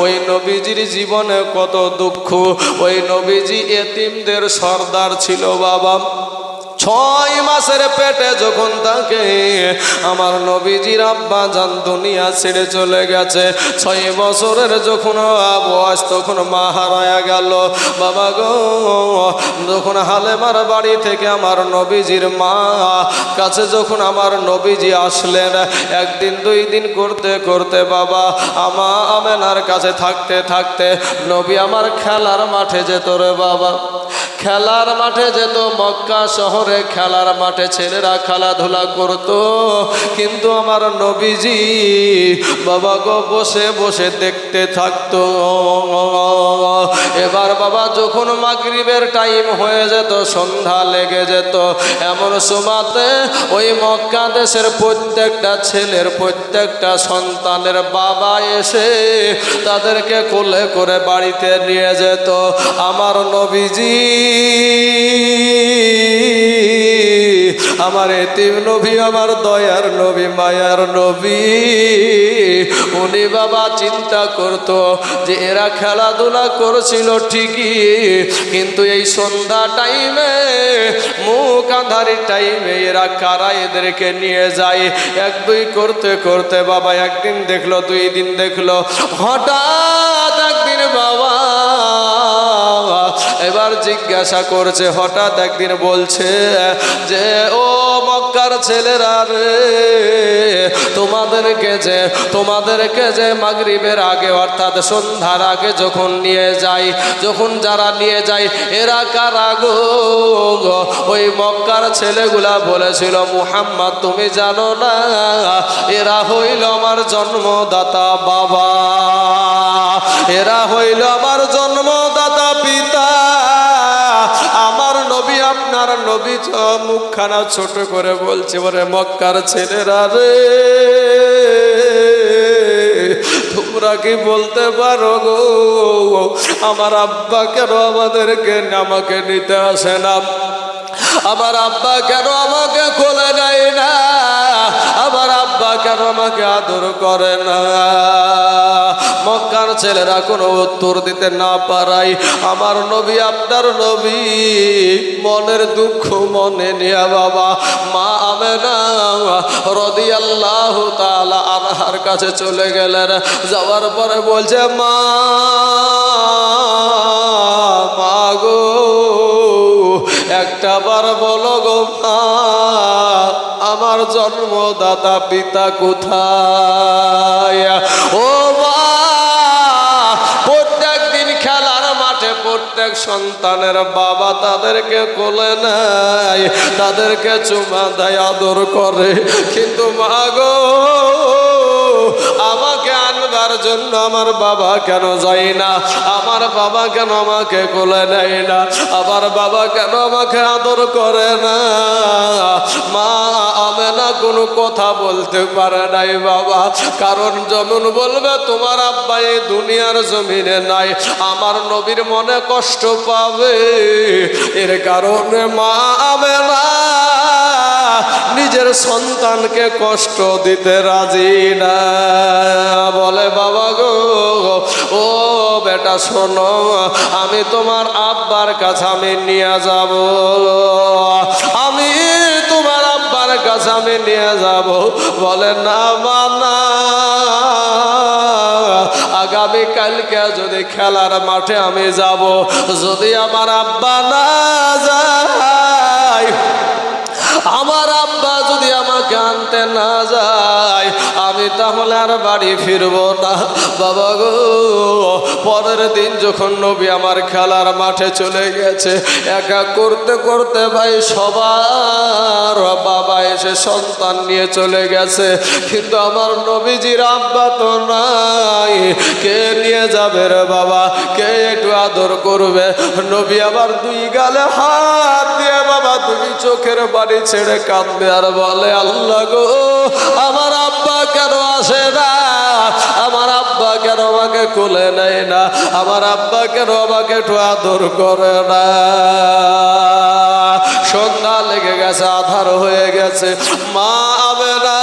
ওই নবীজির জীবনে কত দুঃখ। ওই নবীজি এতিমদের সর্দার ছিল বাবা। 6 মাসের পেটে যখন তাকে আমার নবীজির আব্বা জান দুনিয়া ছেড়ে চলে গেছে, 6 বছরের যখন বয়স তখন মা হারায়া গেল বাবা গো। যখন হালেমার বাড়ি থেকে আমার নবীজির মা কাছে যখন আমার নবীজি আসলেন, 1 দিন 2 দিন করতে করতে বাবা আমেনার কাছে থাকতে থাকতে নবী আমার খেলার মাঠে যেত রে বাবা। খেলার মাঠে যেত, মক্কা শহরে খেলার মাঠে ছেলেরা খেলাধুলা করত, কিন্তু আমার নবীজি বাবা গো বসে বসে দেখতে থাকতো। এবার বাবা যখন মাগরিবের টাইম হয়ে যেত, সন্ধ্যা লেগে যেত, এমন সময়তে ওই মক্কা দেশের প্রত্যেকটা ছেলের প্রত্যেকটা সন্তানের বাবা এসে তাদেরকে কোলে করে বাড়িতে নিয়ে যেত। আমার নবীজি আমার এতিম নবী, আমার দয়ার নবী, মায়ার নবী, উনি বাবা চিন্তা করত যে এরা খেলাধুলা করছিল ঠিকই, কিন্তু এই সন্ধ্যা টাইমে মুখ আঁধারি টাইমে এরা কারা এদেরকে নিয়ে যায়। 1-2 করতে করতে বাবা 1 দিন দেখলো, 2 দিন দেখলো, হঠাৎ একদিন বাবা এবার জিজ্ঞাসা করছে, হঠাৎ একদিন বলছে যে ও মক্কার ছেলেরা রে, তোমাদেরকে যে মাগরিবের আগে অর্থাৎ সন্ধ্যার আগে যখন নিয়ে যায়, যখন যারা নিয়ে যায় এরা কারা গো? ওই মক্কার ছেলেগুলা বলেছিল, মুহাম্মদ তুমি জানো না এরা হইল আমার জন্মদাতা বাবা, এরা হইল আমার জন্মদাতা পিতা। আমার নবী আপনার নবী মুখখানা ছোট করে বলছে, ওরে মক্কার ছেলেরা রে, তোমরা কি বলতে পারো গো আমার আব্বা কেন আমাকে নিতে আসে না? আমার আব্বা কেন আমাকে কোলে নেয় না? আমার আব্বা কেন আমাকে আদর করে না? মক্কার ছেলেরা কোনো উত্তর দিতে না পারায় আমার নবী আপনার নবী মনের দুঃখ মনে নিয়ে বাবা মা আমেনা রাদিয়াল্লাহু তাআলা আনহার কাছে চলে গেলেন। যাওয়ার পরে বলছে, মা গো একটা বার বলো গো মা, আমার জন্মদাতা পিতা কোথায়? ও মা, প্রত্যেক দিন খেলার মাঠে প্রত্যেক সন্তানের বাবা তাদেরকে কোলে নেয়, তাদেরকে চুমা দেয়, আদর করে, কিন্তু মা গো আমাকে আনবার জন্য আমার বাবা কেন যায় না? আমার বাবা কেন আমাকে কোলে নেয় না? আমার বাবা কেন আমাকে আদর করে না? মা আমেনা কোনো কথা বলতে পারে নাই বাবা, কারণ যেমন বলবে তোমার আব্বা এই দুনিয়ার জমিনে নাই, আমার নবীর মনে কষ্ট পাবে, এর কারণে মা আমেনা নিজের সন্তানকে কষ্ট দিতে রাজি না। বলে, বাবা গো ও বেটা শোনো, আমি তোমার আব্বার কাছে আমি নিয়ে যাব, আমি তোমার আব্বার কাছে আমি নিয়ে যাব। বলে, না মানা, আগামী কালকে যদি খেলার মাঠে আমি যাব, যদি আমার আব্বা না যায়, আমার আব্বা যদি আমাকে আনতে না যায়, আমি তাহলে আর বাড়ি ফিরবো না। বাবা গো, পরের দিন যখন নবী আমার খেলার মাঠে চলে গেছে, একা করতে করতে ভাই সবার বাবা এসে সন্তান নিয়ে চলে গেছে, কিন্তু আমার নবীজির আব্বা তো নাই, কে নিয়ে যাবে রে বাবা? কে একটু আদর করবে? নবী আবার 2 গালে হাত দিয়ে বাবা 2 চোখের বাড়ি ছেড়ে কাঁদবে আর বলে, আল্লাহ গো আমার আব্বা কেন আসে না? আমার আব্বা কেন আমাকে কোলে নেয় না? আমার আব্বা কেন আমাকে একটু আদর করে না? সন্ধ্যা লেগে গেছে, আধার হয়ে গেছে, মা আমেনা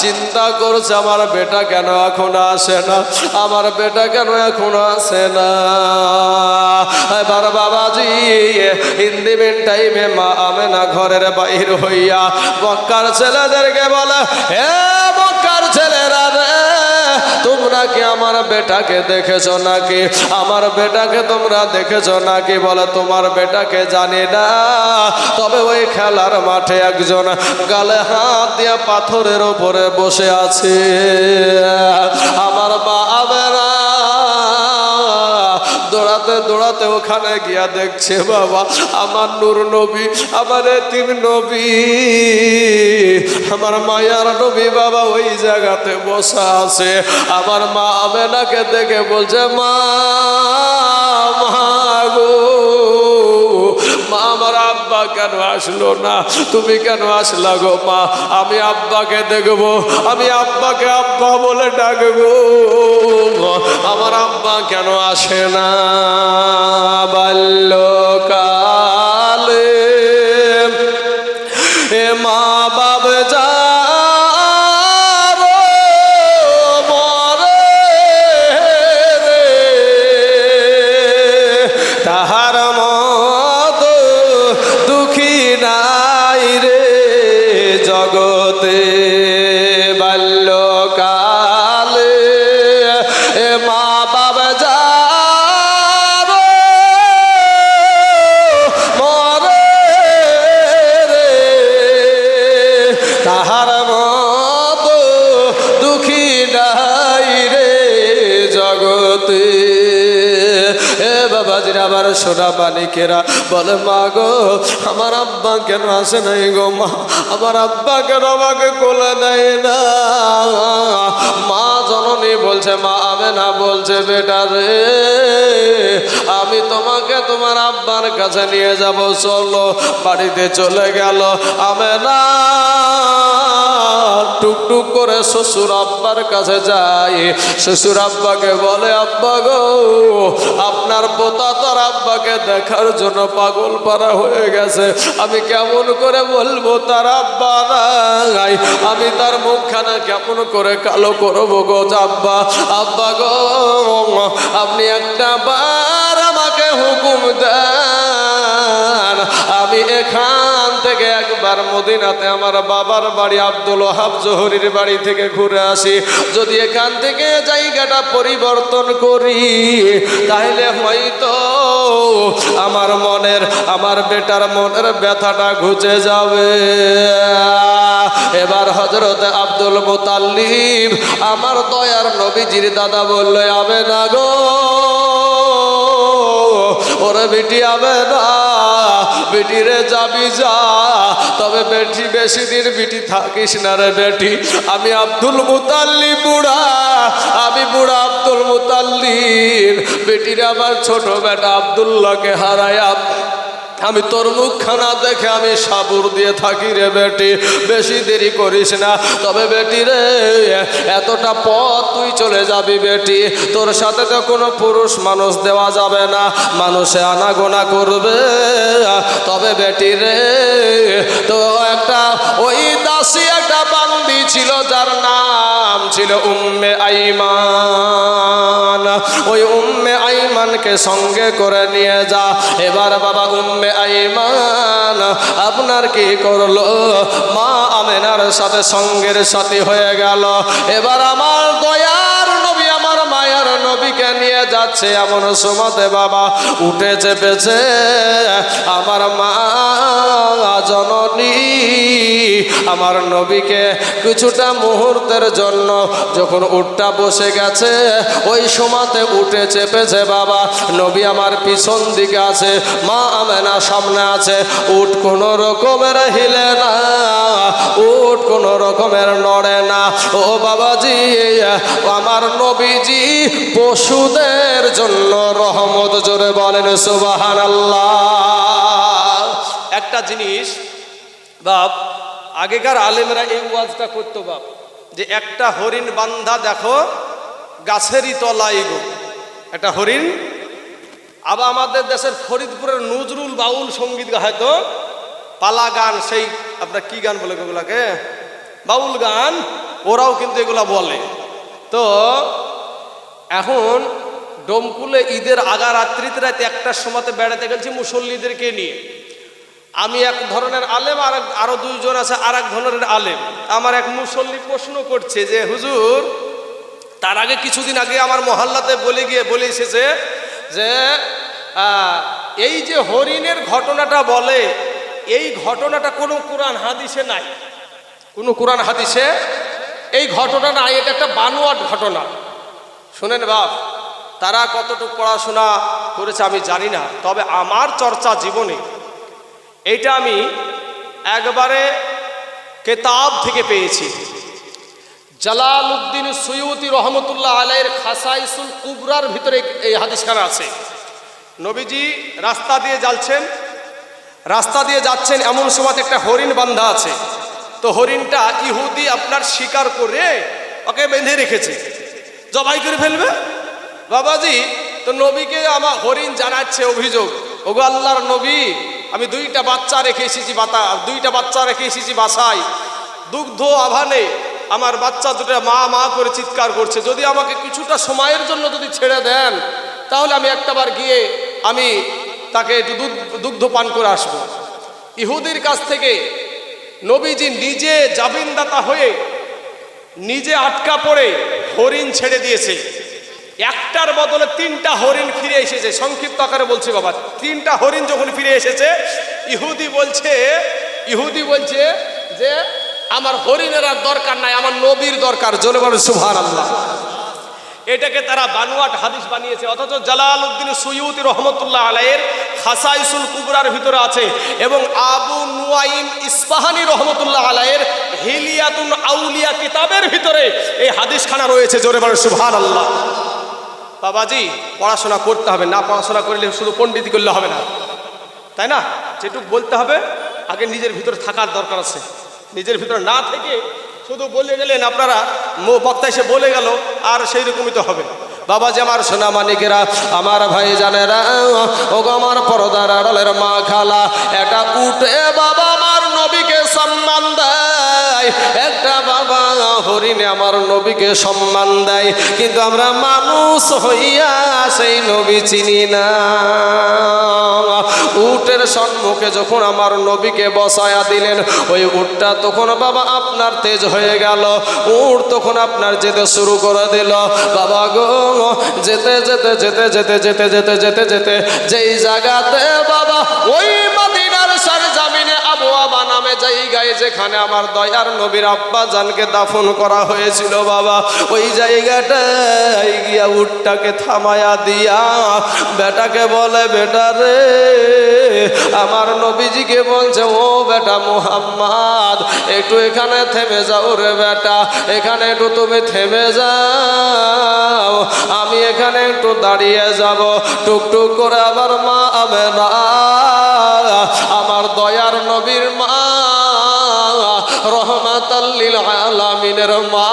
চিন্তা করছে আমার বেটা কেন এখন আসে না, আমার বেটা কেন এখন আসে না। এবার বাবাজি হিন্দি মেন টাইমে মা আমেনা ঘরের বাইর হইয়া মক্কার ছেলেদেরকে বলে, হে মক্কার ছেলেরা রে, তোমরা কি আমার বেটাকে দেখেছো নাকি? আমার বেটাকে তোমরা দেখেছো নাকি? বলে তোমার বেটাকে জানি না, তবে ওই খেলার মাঠে একজন গালে হাত দিয়ে পাথরের উপরে বসে আছে। আমার বাবারা দৌড়াতে দৌড়াতে ওখানে গিয়া দেখছে বাবা আমার নূর নবী, আমার এতিম নবী, আমার মায়ার নবী বাবা ওই জায়গাতে বসা আছে। আমার মা আমেনাকে দেখে বলছে, মা গো মা, আমার আব্বা কেন আসলো না? তুমি কেন আসলা গো মা? আমি আব্বাকে দেখবো, আমি আব্বাকে আব্বা বলে ডাকবো, আমার আব্বা কেন আসে না? বাল্যকালে এ মা বাপ যা তাহার মত দুঃখী নাই রে জগতে। বাল্যকালে এ মা বাবা যাব মরে রে, তাহার মত দুঃখী নাই রে জগতে। বাবাজিরা আবার সোনা মানিকেরা বলে, মা গো আমার আব্বা কেন আসে নাই গো মা? আমার আব্বা কেন আমাকে কোলে নেয় না? মা জননী বলছে, মা আমেনা বলছে, বেটা রে আমি তোমাকে তোমার আব্বার কাছে নিয়ে যাব, চলো। বাড়িতে চলে গেল আমেনা, টুকটুক করে শ্বশুর আব্বার কাছে যায়। শ্বশুর আব্বাকে বলে, আব্বা গো আপনার পোতা তার আব্বাকে দেখার জন্য পাগল পারা হয়ে গেছে, আমি কেমন করে বলবো তার আব্বা নাই? আমি তার মুখখানা কেমন করে কালো করবো গো আব্বা? আব্বা গো আপনি একটা বার আমাকে হুকুম দেন, আমি এখান থেকে একবার মদিনাতে আমার বাবার বাড়ি আব্দুল ওহাব জোহরির বাড়ি থেকে ঘুরে আসি। যদি এখান থেকে জায়গাটা পরিবর্তন করি তাহলে হয়তো আমার বেটার মনের ব্যথাটা ঘুচে যাবে। এবার হযরত আব্দুল মুতাল্লিব আমার দয়ার নবীজির দাদা বলল, আমেনা গো ওরে বেটি আমেনা, বেটি রে যাবি যা, তবে বেটি বেশি দিন বেটি থাকিস না রে বেটি। আমি আব্দুল মুতাল্লিব বুড়া, আমি বুড়া আব্দুল মুতাল্লিব, বেটির আমার ছোট বেটা আব্দুল্লাহকে হারায়া আমি তোর মুখখানা দেখে আমি সাবুর দিয়ে থাকি রে বেটি, বেশি দেরি করিস না। তবে বেটি রে এতটা পথ তুই চলে যাবি বেটি, তোর সাথে তো কোনো পুরুষ মানুষ দেওয়া যাবে না, মানুষে আনাগোনা করবে। তবে বেটি রে তো একটা ওই দাসী একটা বান্দি ছিল যার নাম ছিল উম্মে আইমান, ওই উম্মে আইমানকে সঙ্গে করে নিয়ে যা। এবার বাবা উম্মে আইমান আপনার কি করলো? মা আমেনার সাথে সঙ্গের সাথী হয়ে গেল। এবার আমার দয়ার নবী আমার মায়ার নবীকে নিয়ে যাচ্ছে, এমন সময়তে বাবা উঠে চেপেছে আমার মা জননী আমার নবীকে কিছুটা মুহূর্তের জন্য যখন উটটা বসে গেছে ওই সময়তে উঠে চেপেছে বাবা। নবী আমার পিছন দিকে আছে, মা আমেনা সামনে আছে। উট কোনো রকমের হিলে না, উট কোনো রকমের নড়ে না। ও বাবাজি আমার নবীজি পশুদের জন্য রহমত, জোরে বলেন সুবহানাল্লাহ। একটা জিনিস বাপ আগেকার আলেমরা এই ওয়াজটা করতো বাপ, যে একটা হরিণ বান্ধা দেখো গাছেরই তলায় গো, একটা হরিণ। আবার আমাদের দেশের ফরিদপুরের নজরুল বাউল সঙ্গীত হয়তো পালা গান, সেই আপনার কি গান বলে ওগুলাকে, বাউল গান, ওরাও কিন্তু এগুলা বলে। তো এখন ডোমকুলে ঈদের আগা রাত্রিতে রাতে 1টার সময়তে বেড়াতে গেছি মুসল্লিদেরকে নিয়ে। আমি এক ধরনের আলেম, আর আরো 2 জন আছে আর এক ধরনের আলেম। আমার এক মুসল্লি প্রশ্ন করছে যে হুজুর, তার আগে কিছুদিন আগে আমার মহল্লাতে বলে এসেছে যে এই যে হরিণের ঘটনাটা বলে, এই ঘটনাটা কোনো কোরআন হাদিসে নাই, কোনো কোরআন হাদিসে এই ঘটনা নাই, এটা একটা বানোয়াট ঘটনা। শুনেন বাপ, তারা কতটুকু পড়াশোনা করেছে আমি জানি না, তবে আমার চর্চা জীবনে এইটা আমি একবারে কেতাব থেকে পেয়েছি। জালালউদ্দিন সুয়ুতি রহমতুল্লাহ আলাইহির খাসাইসুল কুবরার ভিতরে এই হাদিসখানা আছে। নবীজি রাস্তা দিয়ে যাচ্ছেন, এমন সময় একটা হরিণ বান্ধা আছে। তো হরিণটা ইহুদি আপনার শিকার করে ওকে বেঁধে রেখেছে, জবাই করে ফেলবে বাবাজি। তো নবীকে আমার হরিণ জানাচ্ছে অভিযোগ, ওগো আল্লাহর নবী, আমি 2টা বাচ্চা রেখে এসেছি বাসায়, দুগ্ধ আভানে আমার বাচ্চা দুটো মা মা করে চিৎকার করছে, যদি আমাকে কিছুটা সময়ের জন্য যদি ছেড়ে দেন তাহলে আমি একটাবার গিয়ে আমি তাকে একটু দুগ্ধ পান করে আসবো। ইহুদির কাছ থেকে নবীজি নিজে জামিনদাতা হয়ে নিজে আটকা পড়ে হরিণ ছেড়ে দিয়েছে। একটার বদলে 3টা হরিণ ফিরে এসেছে। সংক্ষিপ্ত আকারে বলছি বাবা, 3টা হরিণ যখন ফিরে এসেছে, ইহুদি বলছে যে আমার হরিণের আর দরকার নাই, আমার নবীর দরকার। জোরে বলেন সুবহানাল্লাহ। এটাকে তারা বানোয়াট হাদিস বানিয়েছে, অথচ জালালউদ্দিন সুয়ুতি রহমতুল্লাহ আলাইহির খাসাইসুল কুবরার ভিতরে আছে, এবং আবু নুয়াইম ইসফাহানি রহমতুল্লাহ আলাইহির হিলিয়াতুন আউলিয়া কিতাবের ভিতরে এই হাদিসখানা রয়েছে। জোরে বলেন সুবহানাল্লাহ। বাবাজি, পড়াশোনা করতে হবে, না পড়াশোনা করলে শুধু পণ্ডিতি করলে হবে না, তাই না? যেটুকু বলতে হবে আগে নিজের ভিতরে থাকার দরকার আছে। নিজের ভিতরে না থেকে শুধু বলে গেলেন আপনারা, বক্তা এসে বলে গেল, আর সেই রকমই তো হবে। বাবাজি আমার সোনা মানিকেরা, আমার ভাই জানেরা, ওগো আমার পর্দার আড়ালের মা খালা, এটা উঠে বাবা আমার নবীকে সম্মান দেয়, একটা বাবা হরিণে আমার নবীকে সম্মান দেয়, কিন্তু আমরা মানুষ হইয়া সেই নবী চিনি না। উটের সম্মুখে যখন আমার নবীকে বসায়া দিলেন, ওই উটটা তখন বাবা আপনার তেজ হয়ে গেল, উট তখন আপনার যেতে শুরু করে দিল। বাবা গো, যেতে যেতে যেতে যেতে যেতে যেতে যেতে যেতে যেই জায়গাতে বাবা ওই মদিনার সরজমিনে আবু আবা নামে জায়গায়, যেখানে আমার দয়ার নবীর আব্বা জানকে দাফন করা হয়েছিল বাবা, ওই জায়গাটায় গিয়া উটটাকে থামায়া দিয়া বেটাকে বলে, বেটা রে, আমার নবীজিকে বলছে, ও বেটা মুহাম্মদ, একটু এখানে থেমে যাও রে বেটা, এখানে একটু তুমি থেমে যাও, আমি এখানে একটু দাঁড়িয়ে যাব। টুকটুক করে আবার মা আমেনা, আমার দয়ার নবীর মা, রহমাতাল লিল আলামিনের মা,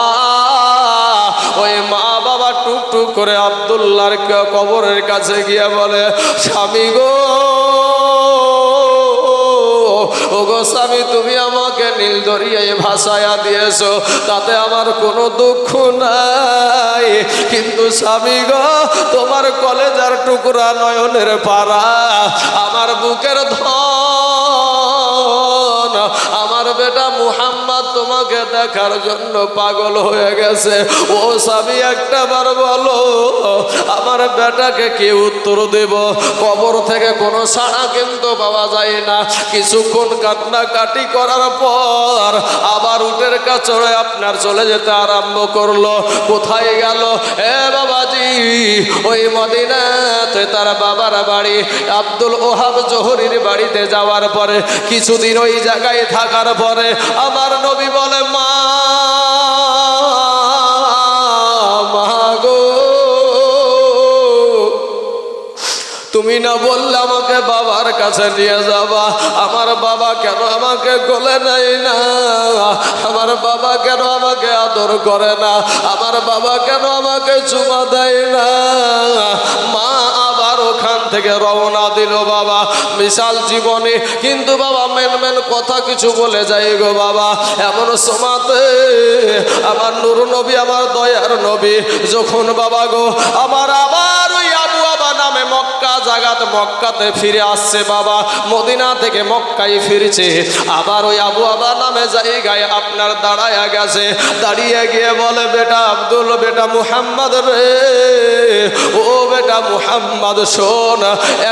ওই মা বাবা টুকটুক করে আব্দুল্লাহর কবরের কাছে গিয়ে বলে, স্বামী গো, ওগো স্বামী, তুমি আমাকে নীল দরিয়ায় ভাসায়া দিয়েছো, তাতে আমার কোনো দুঃখ নাই, কিন্তু স্বামী গো, তোমার কলেজার টুকরা নয়নের পারা, আমার বুকের ধন, আমার বেটা মুহাম্মদ তোমাকে দেখার জন্য পাগল হয়ে গেছে। ও স্বামী, একটা বার বলো, আমার বেটাকে কি উত্তর দেব? কবর থেকে কোনো সাড়া কিন্তু পাওয়া যায় না। কিছুক্ষণ কান্নাকাটি করার পর আবার উটের কাছড়ে আপনার চলে যেতে আরম্ভ করলো। কোথায় গেল? এ বাবাজি, ওই মদিনাতে তার বাবার বাড়ি আব্দুল ওহাব জোহরির বাড়িতে যাওয়ার পরে কিছুদিন ওই জায়গায় থাকার পরে আমার নবী বলে, মা গো, তুমি না বললে আমাকে বাবার কাছে নিয়ে যাবা, আমার বাবা কেন আমাকে কোলে নেয় না? আমার বাবা কেন আমাকে আদর করে না? আমার বাবা কেন আমাকে চুমা দেয় না? মা আবার ওখান থেকে রওনা দিল বাবা বিশাল জীবনে, কিন্তু বাবা মেন কথা কিছু বলে যাই গো বাবা। এমন সময়তে আমার নূর নবী, আমার দয়ার নবী যখন বাবা গো আমার আবার ওই আবু আবা নামে মক্কা জাগাত মক্কাতে ফিরে আসছে বাবা, মদিনা থেকে মক্কায় ফিরছে, আবার ওই আবু আবা নামে জায়গায় আপনার দাঁড়ায় গেছে। দাঁড়িয়ে গিয়ে বলে, বেটা আব্দুল, বেটা মুহাম্মদ রে, ও বেটা মুহাম্মদ শোন,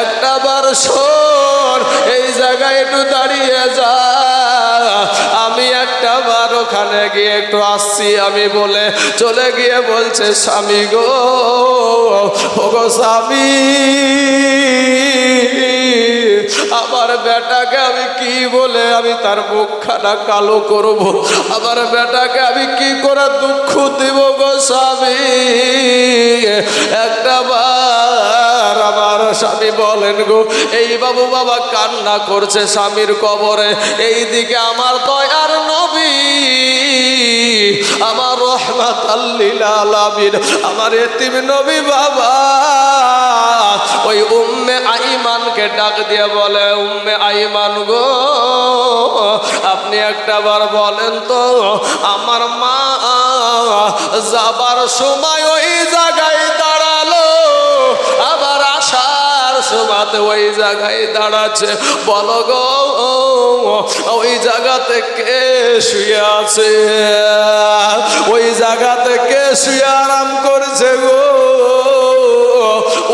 একটা বার শোন, এই জায়গায় একটু দাঁড়িয়ে যা, আমি একটা বার ওখানে গিয়ে একটু আসছি আমি বলে চলে গিয়ে বলছে, স্বামী গো, ও গো স্বামী, আমার বেটাকে আমি কি বলে আমি তার মুখখানা কালো করব, আমার বেটাকে আমি কি করে দুঃখ দিব গো স্বামী, একটা বার আমার স্বামী বলেন গো। এই বাবু বাবা কান্না করছে স্বামীর কবরে, এই দিকে আমার দয়ার নবী, আমার রহমাতাল লিল আলামিন, আমার এতিম নবী বাবা ওই উম্মে আইমানকে ডাক দিয়ে বলে, উম্মে আইমান গো, আপনি একটা বার বলেন তো, আমার মা যাবার সময় ওই জায়গায় দাঁড়ালো, আবার আসার সময়তে ওই জায়গায় দাঁড়াচ্ছে, বলো গো ওই জায়গাতে কে শুয়ে আছে, ওই জায়গাতে কে শুয়ে আরাম করছে গো।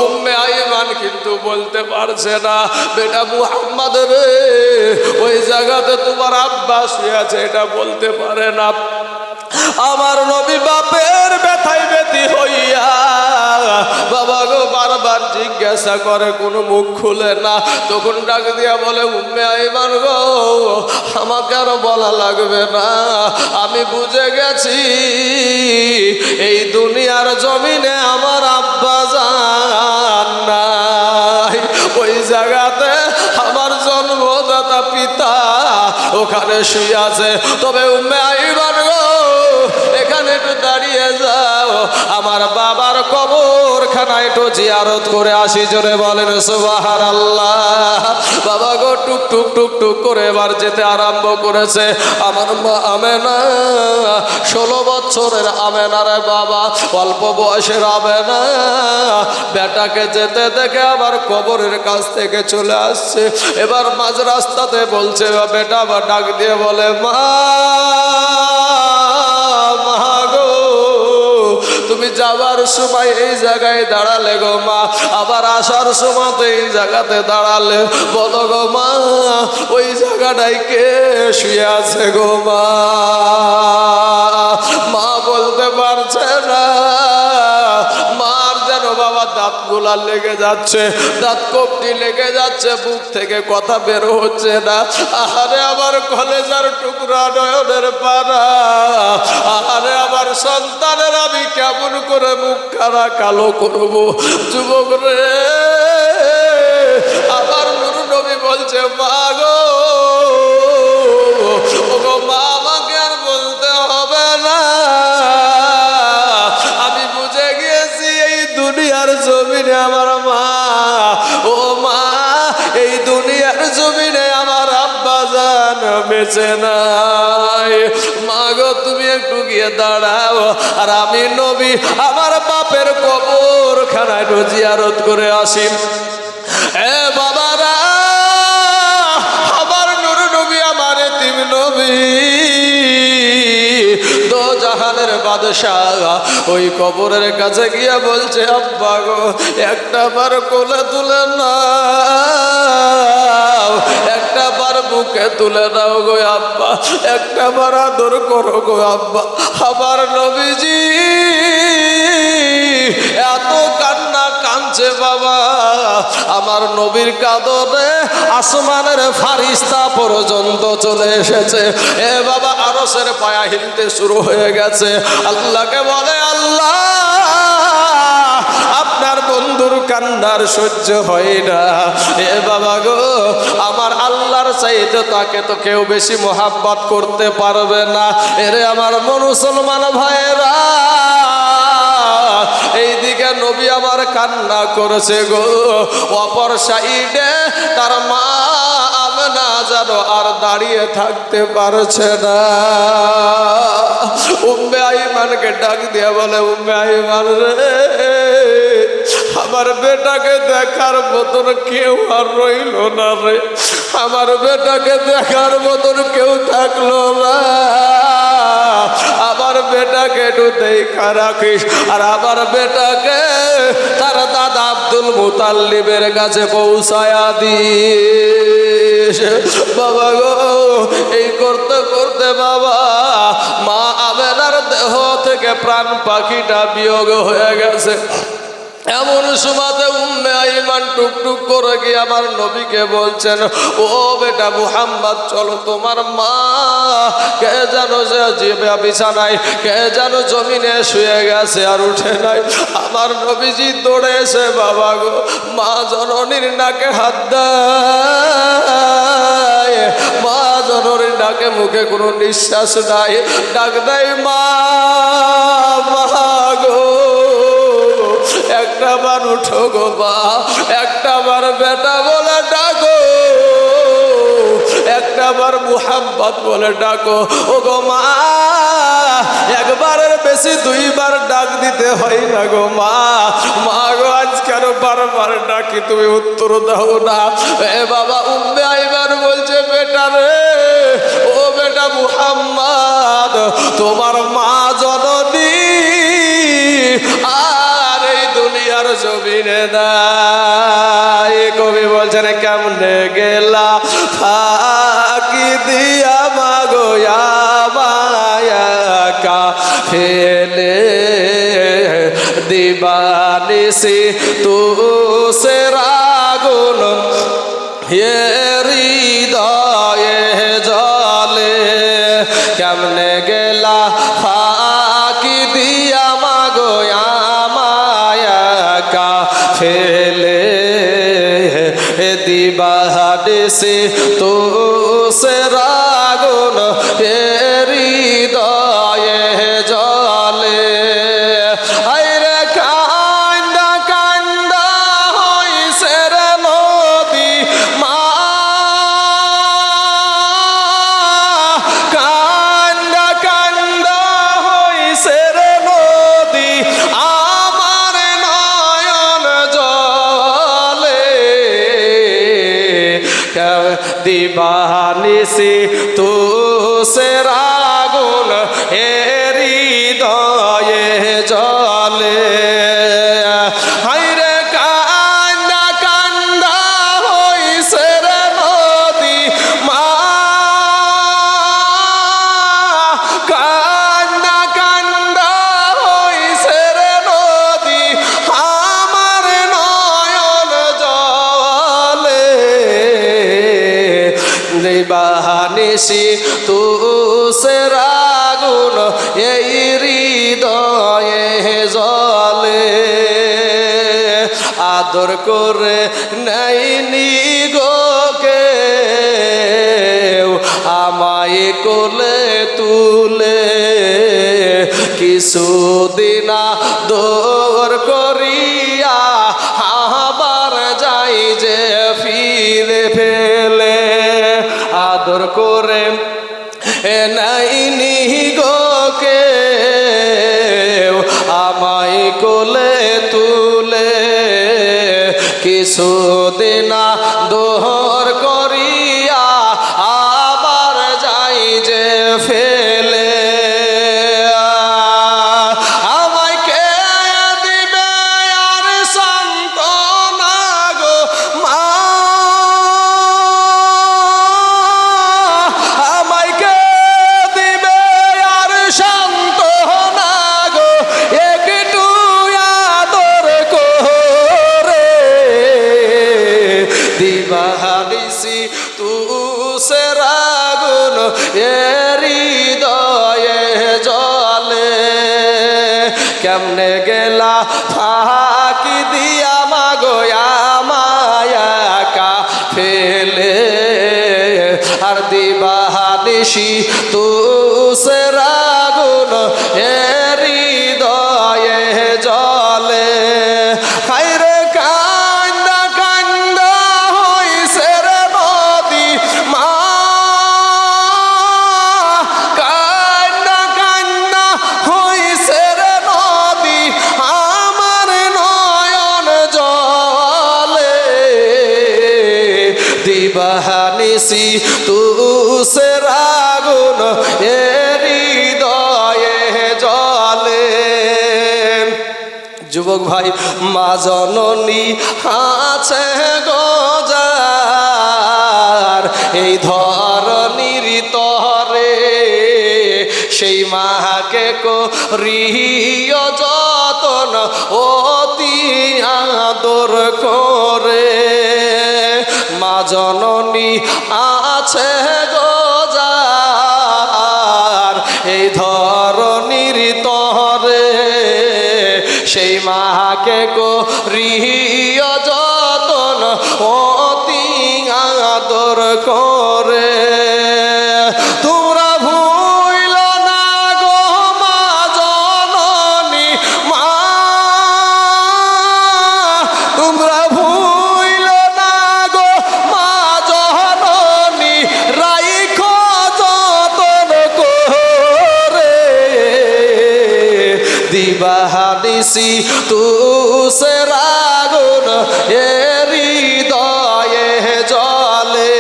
উম্মে আইমান কিন্তু বলতে পারছে না, বেটা মুহাম্মদ রে, ওই জায়গাতে তোমার আব্বা শুয়ে আছে, এটা বলতে পারে না। আমার নবী বাপের ব্যথায় ব্যথি হইয়া বাবা গো বারবার জিজ্ঞাসা করে, কোনো মুখ খুলে না। তখন ডাক দিয়া বলে, উম্মে আইমান গো, আমাকে আর বলা লাগবে না, আমি বুঝে গেছি এই দুনিয়ার জমিনে আমার আব্বা জান নাই, ওই জায়গাতে আমার জন্মদাতা পিতা ওখানে শুয়ে আছে। তবে উম্মে আইমান গো, এখানে একটু দাঁড়িয়ে যাও, আমার বাবার কবরখানা একটু জিয়ারত করে আসি, জোরে বলেন সুবহানাল্লাহ। বাবা গো টুক টুক টুক টুক করে এবার যেতে আরম্ভ করেছে। আমার মা আমেনা, 16 বছরের আমেনা রে বাবা, অল্প বয়সের আমেনা, বেটাকে যেতে দেখে আবার কবরের কাছ থেকে চলে আসছে। এবার মাঝ রাস্তাতে বলছে, বেটা আবার ডাক দিয়ে বলে, মা গো, তুমি যাবার সময় এই জায়গায় দাঁড়ালে গো মা, আবার আসার সময় এই জায়গাতে দাঁড়ালে, বলো গো মা, ওই জায়গাটায় কে শুয়ে আছে গো মা। মা বলতে পারছে না, মার যেন বাবা দাঁত গুলা লেগে যাচ্ছে, দাঁত কপটি লেগে যাচ্ছে, বুক থেকে কথা বের হচ্ছে না। আহারে আমার কলেজার টুকরা, নয়নের পানা, আহারে আমার সন্তানের আমি কেমন করে মুখ খানা কালো করব, যুবক রে। আমার নূর নবী বলছে, মা গো, ও গো মা, আমাকে আর বলতে হবে না, আমি বুঝে গিয়েছি এই দুনিয়ার জমিনে আমার মা, ও মা, এই দুনিয়ার জমিনে আমার আব্বা জান বেঁচে নাই। মা গো, তুমি একটু গিয়ে দাঁড়াও, আর আমি নবী আমার বাপের কবরখানা একটু জিয়ারত করে আসি। এ বাবারা, আমার নূর নবী, আমার এতিম নবী, দো জাহানের বাদশাহ ওই কবরের কাছে গিয়ে বলছে, আব্বা গো, একটা বার কোলে তুলে নাও, একটা বার বুকে তুলে নাও গো আব্বা, একটা বার আদর করো গো আব্বা। আমার নবীজি এত কান্না কাঁদছে বাবা, আমার নবীর কাঁদনে আসমানের ফারিস্তা পর্যন্ত চলে এসেছে। এ বাবা, আরশের পায়া হিলতে শুরু হয়ে গেছে। আল্লাহকে বলে, আল্লাহ, আপনার বন্ধুর কান্নার সহ্য হয় না। এ বাবা গো, আমার আল্লাহর চাইতে তাকে তো কেউ বেশি মোহাব্বত করতে পারবে না। এরে আমার মুসলমান ভাইরা, এইদিকে নবী আমার কান্না করেছে গো। অপর সাইডে তার মা আমেনা যেন আর দাঁড়িয়ে থাকতে পারছে না। উম্মে আইমানকে ডাক দিয়া বলে, উম্মে আইমান রে, আমার বেটাকে দেখার মতন কেউ আর রইল না রে, আমার বেটাকে দেখার মতন কেউ থাকলো না, আমার বেটাকে একটু দেখা রাখিস, আর আমার বেটাকে তার দাদা আব্দুল মুতাল্লিবের কাছে পৌঁছায়া দিস। বাবা গো, এই করতে করতে বাবা মা আমেনার দেহ থেকে প্রাণ পাখিটা বিয়োগ হয়ে গেছে। এমন সময়তে উম্মে আইমান টুকটুক করে গিয়ে আমার নবীকে বলছেন, ও বেটা মুহাম্মদ, চলো তোমার মা কে জানো যে বিছানায়, কে জানো জমিনে শুয়ে গেছে আর উঠে নাই। আমার নবীজি দৌড়ে এসে বাবা গো মা জননীর নাকে হাত দেয়, মা জননীর নাকে মুখে কোনো নিঃশ্বাস নাই, ডাক দেয় মা, মা গো একটা বার উঠো গো মা, একটা বার বেটা বলে ডাকো, একটা বার মুহাম্মদ বলে ডাকো। ও গো মা, একবারের বেশি দুইবার ডাক দিতে হয় না গো মা। মা গো, আজ কেন বারবার ডাকি তুমি উত্তর দাও না? এ বাবা উম্মে আইমান বলছে, বেটা রে, ও বেটা মুহাম্মদ, তোমার মা জননী দুনিয়ার জমিনে নাই। কবি বলছেন, কেমনে গেলা ফাঁকি দিয়া মাগো মায়া কা ফেলে দিবানিসি তু সে রাগুন হৃদয়ে জলে। কেমনে গেলা ফাঁকি দিয়া মাগো ফেলে দিবানিসি তু সে রাগুন হৃদয়ে জলে। আইরে কান্দা কান্দা হইছে রে নদী মা, কান্দা কান্দা হইছে রে নদী আমার নয়ন জলে। দিবানিসি তু সে রাগুন হৃদয়ে জলে। হাইরে কান্দা কান্দা হইছে রে নদী মা, কান্দা কান্দা হইছে রে নদী আমার নয়ন জলে। দিবানিসি তু সে রাগুন এই হৃদয়ে জলে। আদর করে নেয়নি গো কেউ আমায় কোলে তুলে, কিছুদিন আদর করিয়া আবার যাই যে ফিরে ফেলে। আদর করে নাইনি গো কেউ আমায় কোলে তুলে, কিছুদিন আদর করিয়া আবার যাই যে ফেলে। আমায় কে দিবে আর সান্ত্বনা গো মা, আমায় কে দিবে আর সান্ত্বনা গো, একটু আদর করে। দিবানিসি তু সে রাগুন হৃদয়ে জলে। কেমনে গেলা ফাঁকি দিয়া মাগো মায়া কা ফেলে, আর দিবানিসি তু সে রাগুন হৃদয়ে জলে। নিশি তুষের আগুন এ হৃদয়ে জ্বলে। যুবক ভাই, মা জননী আছে গজার এই ধরনীর তরে, সেই মাকে করিও যতন অতি আদর করে। মা জননী আছে গজার এই ধরনীর তরে, সেই মাকে করিও যতন অতি আদর করে। তোমরা ভুইল না গো মা জননী, মা তোমরা ভুইল না গো মা জননী, রাইখো যতন করে। দিবানিশি তুষের আগুন এ হৃদয়ে জ্বলে।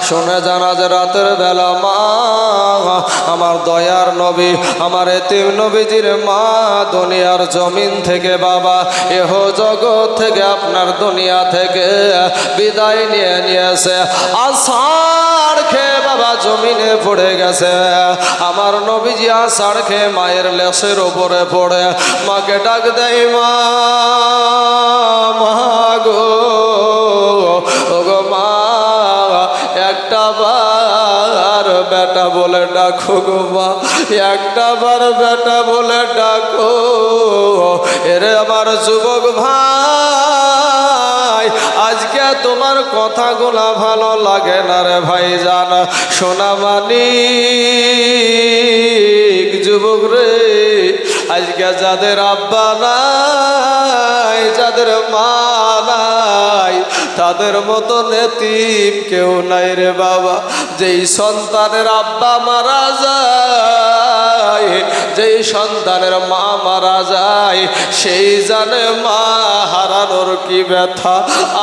শুনে জানা যে রাতের বেলা মা আমার দয়ার নবী, আমার এতিম নবীজির মা দুনিয়ার জমিন থেকে বাবা এহ জগৎ থেকে আপনার দুনিয়া থেকে বিদায় নিয়ে নিয়েছে। আষাঢ় খেয়ে বাবা জমিনে পড়ে গেছে। আমার নবীজি আষাঢ় খেয়ে মায়ের লেসের ওপরে পড়ে মাকে ডাক দেয়, মা গো ওগো মা, একটা বার বেটা বলে ডাকো গো মা, একটা বার বেটা বলে ডাকো। এরে আমার যুবক ভাই, আজকে তোমার কথাগুলা ভালো লাগে না রে ভাই জান। সোনা মানিক যুবক রে, আজকে যাদের আব্বা নাই, যাদের মা নাই, তাদের মতো এতিম কেউ নাই রে বাবা। যেই সন্তানের আব্বা মারা যায়, যেই সন্তানের মা মারা যায়, সেই জানে মা হারানোর কি ব্যথা,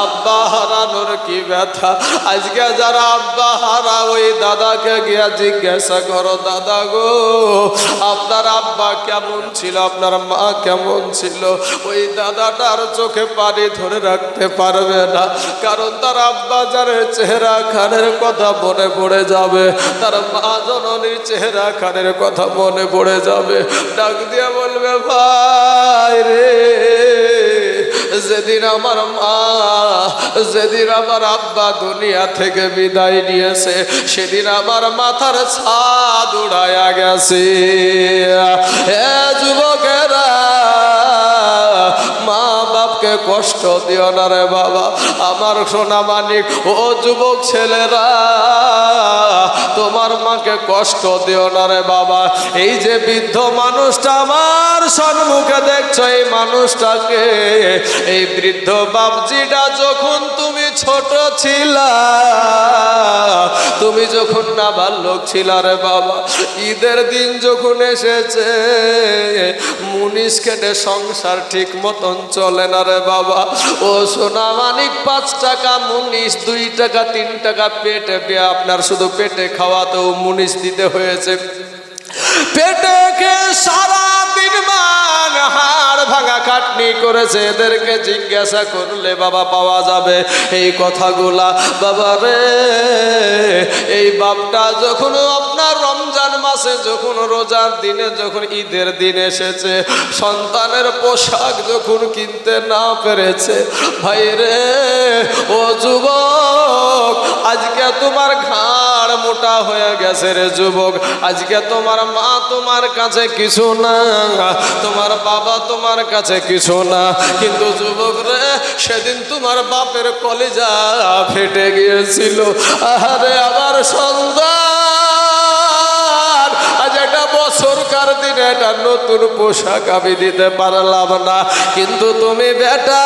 আব্বা হারানোর কি ব্যথা। আজকে যারা আব্বা হারা, ওই দাদাকে গিয়া জিজ্ঞাসা করো, দাদা গো আপনার আব্বা কেমন ছিল, আপনার মা কেমন ছিল? ওই দাদাটার চোখে পানি ধরে রাখতে পারবে না, কারণ তার আব্বা যার চেহারা খানের কথা মনে পড়ে যাবে, তার মা জননীর চেহারা খানের কথা মনে পড়ে যাবে। ডাক দিয়ে বলবে, ভাই রে, যেদিন আমার মা, যেদিন আমার আব্বা দুনিয়া থেকে বিদায় নিয়েছে, সেদিন আমার মাথার ছাদ উড়াইয়া গেছে। হে যুবকেরা, মা বাপকে কষ্ট দিও না রে বাবা। আমার সোনা মানিক, ও যুবক ছেলেরা, তোমার মাকে কষ্ট দিও না রে বাবা। এই যে বৃদ্ধ মানুষটা আমার সম্মুখে দেখছো, এই মানুষটাকে, এই বৃদ্ধ বাপজিটা যখন তুমি ছোট ছিলা, তুমি যখন নাবালক ছিলা রে বাবা, ঈদের দিন যখন এসেছে, মুনিশ কেটে সংসার ঠিক মতন চলে না রে বাবা। ও সোনা মানিক, 5 টাকা মুনিশ, 2 টাকা 3 টাকা পেটে আপনার শুধু পেটে খাওয়াতেও মুনিশ দিতে হয়েছে। পেটে কে সারা দিন মান হাড় ভাঙা খাটনি করেছে, এদেরকে জিজ্ঞাসা করলে বাবা পাওয়া যাবে এই কথাগুলা। বাবা রে, এই বাপটা যখন আপনার রমজান মাসে, যখন রোজার দিনে, যখন ঈদের দিন এসেছে, সন্তানের পোশাক যখন কিনতে না পেরেছে, ভাই রে ও যুবক, আজকে তোমার ঘাড় মোটা হয়ে গেছে রে যুবক। আজকে তোমার মা তোমার কাছে কিছু না, তোমার বাবা তোমার কাছে কিছু না, কিন্তু যুবক রে, সেদিন তোমার বাপের কলিজা ফেটে গিয়েছিল। আরে আমার সন্তান, আজ একটা বছরকার দিনে একটা নতুন পোশাক আমি দিতে পারলাম না, কিন্তু তুমি বেটা,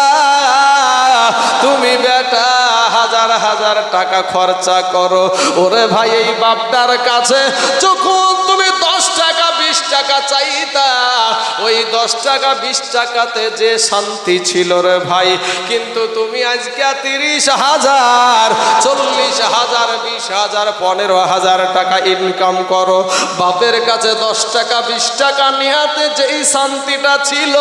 তুমি বেটা হাজার হাজার টাকা খরচা করো। ওরে ভাই, এই বাপটার কাছে যখন তুমি 10 টাকা 20 টাকা চাইতা, ওই 10 টাকা 20 টাকাতে যে শান্তি ছিল রে ভাই, কিন্তু তুমি আজকে 30,000 40 10,000 15,000 টাকা ইনকাম করো, বাপের কাছে 10 টাকা 20 টাকা নিয়াতে যেই শান্তিটা ছিল,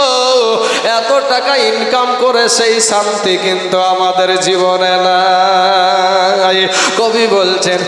এত টাকা ইনকাম করে সেই শান্তি কিন্তু আমাদের জীবনে নাই। কবি বলছেন